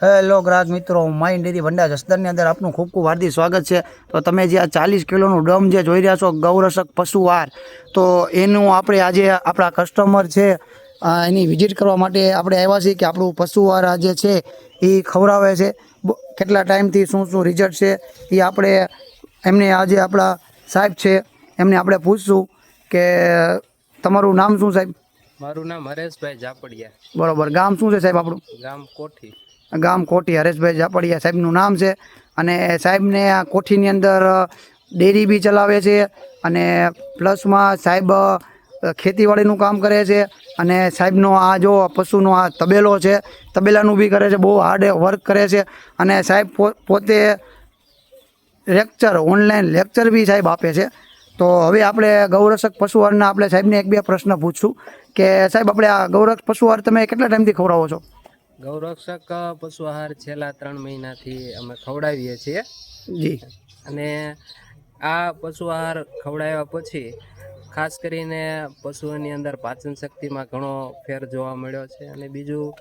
Hello ગ્રાહક મિત્રો, my dairy ભંડાર જસદણની અંદર આપનું ખૂબ ખૂબ હાર્દિક સ્વાગત છે। તો તમે જે આ 40 કિલોનું ડ્રમ જે જોઈ રહ્યા છો ગૌરક્ષક પશુ આહાર, તો એનું આપણે આજે આપણા કસ્ટમર છે એની વિઝિટ કરવા માટે આપણે આવ્યા છીએ કે આપણું પશુ આહાર જે છે એ ખવડાવે છે, કેટલા ટાઈમથી શું શું રિઝલ્ટ છે એ આપણે એમને આજે આપણા સાહેબ છે એમને આપણે પૂછશું કે તમારું નામ શું સાહેબ? મારું નામ હરેશભાઈ જાપડિયા, બરોબર, ગામ શું છે સાહેબ આપણું? ગામ કોઠી। ગામ કોઠી, હરેશભાઈ જાપડિયા સાહેબનું નામ છે। અને સાહેબને આ કોઠીની અંદર ડેરી બી ચલાવે છે અને પ્લસમાં સાહેબ ખેતીવાડીનું કામ કરે છે। અને સાહેબનો આ જો પશુનો આ તબેલો છે, તબેલાનું બી કરે છે, બહુ હાર્ડ વર્ક કરે છે। અને સાહેબ પોતે લેક્ચર, ઓનલાઈન લેક્ચર બી સાહેબ આપે છે। તો હવે આપણે ગૌરક્ષક પશુ આહારના આપણે સાહેબને એક બે પ્રશ્ન પૂછશું કે સાહેબ આપણે આ ગૌરક્ષક પશુ આહાર તમે કેટલા ટાઈમથી ખવડાવો છો? ગૌરક્ષક પશુ આહાર છેલ્લા 3 મહિનાથી અમે ખવડાવીએ છીએ જી। અને આ પશુ આહાર ખવડાવ્યા પછી ખાસ કરીને પશુઓની અંદર પાચન શક્તિમાં ઘણો ફેર જોવા મળ્યો છે। અને બીજું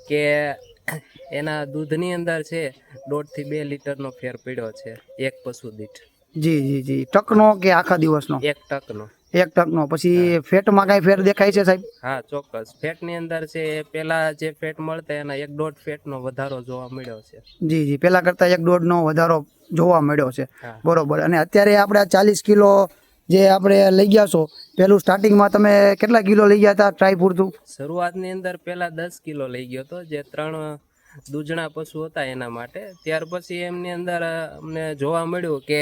કે એના દૂધની અંદર છે 1.5 થી 2 લીટરનો ફેર પડ્યો છે એક પશુ દીઠ। જી જી જી, ટકનો કે આખા દિવસનો? 1 ટકનો। 1 ટકનો। પછી ફેટમાં કાંઈ ફેર દેખાય છે સાહેબ? હા ચોક્કસ, ફેટની અંદર છે પેલા જે ફેટ મળતા એના 1.5 ફેટનો વધારો જોવા મળ્યો છે। જી જી, પેલા કરતાં 1.5નો વધારો જોવા મળ્યો છે, હા। બરોબર। અને અત્યારે આપણે 40 કિલો જે આપણે લઈ ગયા છો, પેલું સ્ટાર્ટિંગમાં તમે કેટલા કિલો લઈ ગયા હતા ટ્રાય પૂરતું? શરૂઆતની અંદર પેલા 10 કિલો લઈ ગયો હતો, જે 3 દૂધણા પશુ હતા એના માટે। ત્યાર પછી એમની અંદર અમને જોવા મળ્યું કે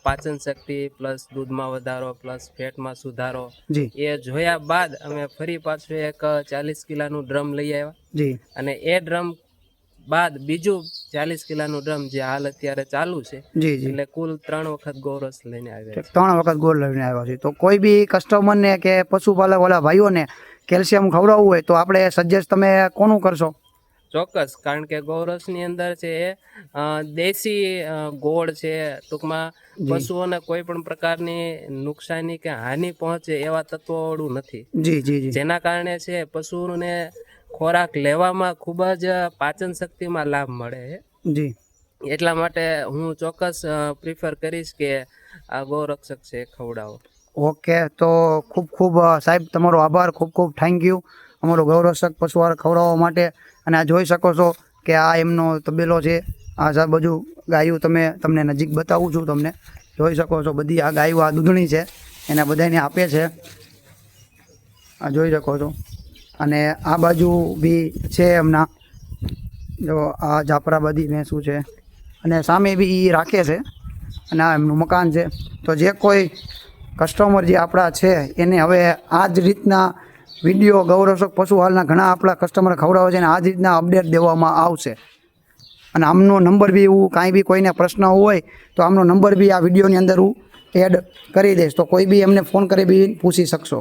પાચન શક્તિ પ્લસ દૂધમાં વધારો પ્લસ ફેટમાં સુધારો, જી એ જોયા બાદ અમે ફરી પાછું એક 40 કિલાનું ડ્રમ લઈ આવ્યા। જી। અને એ ડ્રમ બાદ બીજું 40 કિલાનું ડ્રમ જે હાલ અત્યારે ચાલુ છે, જી જી, એટલે કુલ 3 વખત ગૌરસ લઈને આવ્યા છે। 3 વખત ગોળ લઈને આવ્યા છે। તો કોઈ બી કસ્ટમરને કે પશુપાલક વાળા ભાઈઓને કેલ્શિયમ ખવડાવવું હોય તો આપણે સજેસ્ટ તમે કોનું કરશો? ચોક્કસ, કારણ કે ગૌરસની અંદર છે એ દેશી ગોળ છે, ટૂંકમાં પશુઓને કોઈ પણ પ્રકારની નુકસાની કે હાનિ પહોંચે એવા તત્વોવાળું નથી। જી જી જી, જેના કારણે છે પશુને ખોરાક લેવામાં ખૂબ જ પાચન શક્તિમાં લાભ મળે છે। જી। એટલા માટે હું ચોક્કસ પ્રિફર કરીશ કે આ ગૌરક્ષક છે એ ખવડાવો। ઓકે, તો ખૂબ ખૂબ સાહેબ તમારો આભાર, ખૂબ ખૂબ થેન્ક યુ અમારો ગૌરક્ષક પશુ આહાર ખવડાવવા માટે। અને આ જોઈ શકો છો કે આ એમનો તબેલો છે, આ સાહેબ બધું ગાયું તમને નજીક બતાવું છું, તમને જોઈ શકો છો બધી આ ગાયું આ દૂધણી છે, એને બધાને આપે છે, આ જોઈ શકો છો। અને આ બાજુ બી છે એમના, જો આ જાફરાબાદી ભેંસું છે અને સામે બી એ રાખે છે અને આ એમનું મકાન છે। તો જે કોઈ કસ્ટમર જે આપણા છે એને હવે આ જ રીતના વિડીયો ગૌરક્ષક પશુ હાલના ઘણા આપણા કસ્ટમર ખવડાવે છે અને આ જ રીતના અપડેટ દેવામાં આવશે। અને આમનો નંબર બી એવું કાંઈ બી કોઈને પ્રશ્ન હોય તો આમનો નંબર બી આ વિડીયોની અંદર હું એડ કરી દઈશ, તો કોઈ બી એમને ફોન કરી બી પૂછી શકશો।